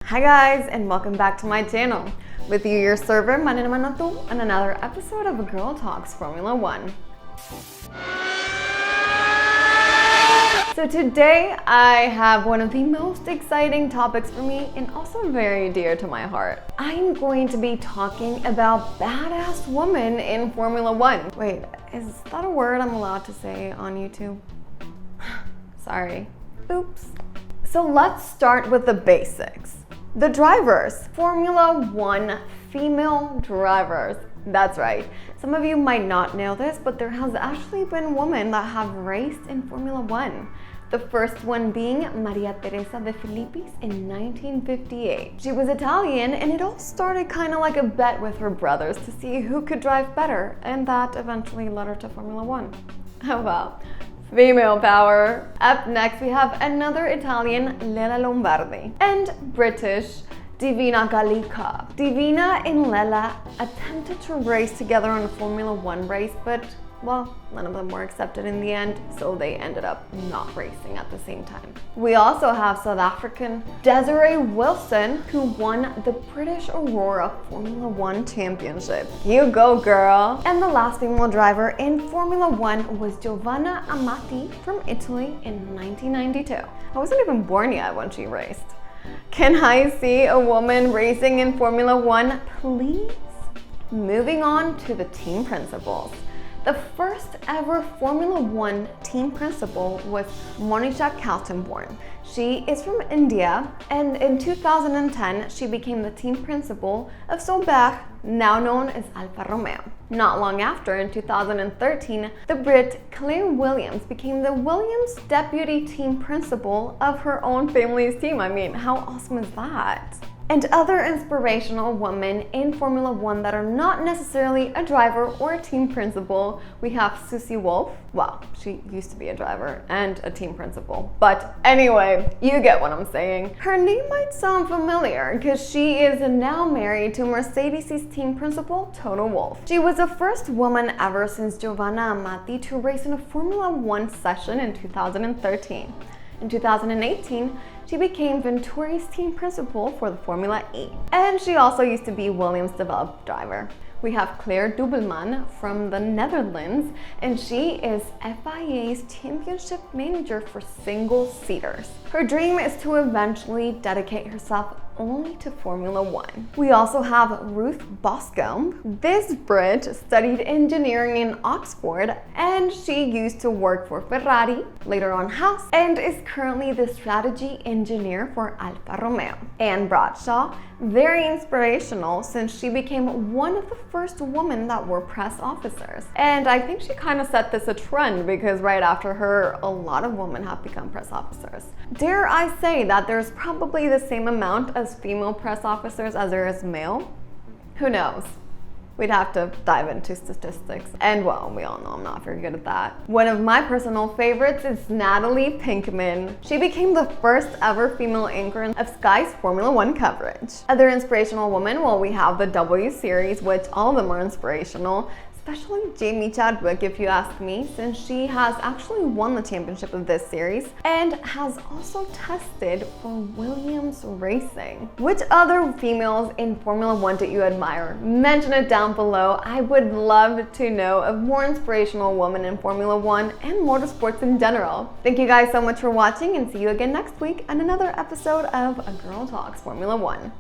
Hi guys, and welcome back to my channel. With you, your server, Manena, and another episode of A Girl Talks Formula 1. So today I have one of the most exciting topics for me and also very dear to my heart. I'm going to be talking about badass women in Formula 1. Wait, is that a word I'm allowed to say on YouTube? Sorry. Oops. So let's start with the basics. The drivers, Formula 1 female drivers. That's right. Some of you might not know this, but there has actually been women that have raced in Formula 1. The first one being Maria Teresa de Filippis in 1958. She was Italian, and it all started kind of like a bet with her brothers to see who could drive better, and that eventually led her to Formula 1. Oh wow. Female power. Up next, we have another Italian, Lela Lombardi, and British, Divina Gallica. Divina and Lela attempted to race together on a Formula 1 race, but, well, none of them were accepted in the end, so they ended up not racing at the same time. We also have South African Desiree Wilson, who won the British Aurora Formula 1 Championship. You go, girl! And the last female driver in Formula 1 was Giovanna Amati from Italy in 1992. I wasn't even born yet when she raced. Can I see a woman racing in Formula 1, please? Moving on to the team principals. The first ever Formula 1 team principal was Monisha Kaltenborn. She is from India, and in 2010, she became the team principal of Sauber, now known as Alfa Romeo. Not long after, in 2013, the Brit Claire Williams became the Williams deputy team principal of her own family's team. I mean, how awesome is that? And other inspirational women in Formula 1 that are not necessarily a driver or a team principal, we have Susie Wolff. Well, she used to be a driver and a team principal. But anyway, you get what I'm saying. Her name might sound familiar because she is now married to Mercedes' team principal, Toto Wolff. She was the first woman ever since Giovanna Amati to race in a Formula 1 session in 2013. In 2018, she became Venturi's team principal for the Formula E. And she also used to be Williams' developed driver. We have Claire Dubelman from the Netherlands, and she is FIA's championship manager for single-seaters. Her dream is to eventually dedicate herself only to Formula 1. We also have Ruth Boscombe. This Brit studied engineering in Oxford, and she used to work for Ferrari, later on Haas, and is currently the strategy engineer for Alfa Romeo. Anne Bradshaw, very inspirational since she became one of the first women that were press officers. And I think she kind of set this a trend because right after her, a lot of women have become press officers. Dare I say that there's probably the same amount of female press officers as there is male? Who knows? We'd have to dive into statistics. And well, we all know I'm not very good at that. One of my personal favorites is Natalie Pinkman. She became the first ever female anchor of Sky's Formula 1 coverage. Other inspirational women, well, we have the W Series, which all of them are inspirational. Especially Jamie Chadwick, if you ask me, since she has actually won the championship of this series and has also tested for Williams Racing. Which other females in Formula 1 do you admire? Mention it down below. I would love to know of more inspirational women in Formula 1 and motorsports in general. Thank you guys so much for watching, and see you again next week on another episode of A Girl Talks Formula 1.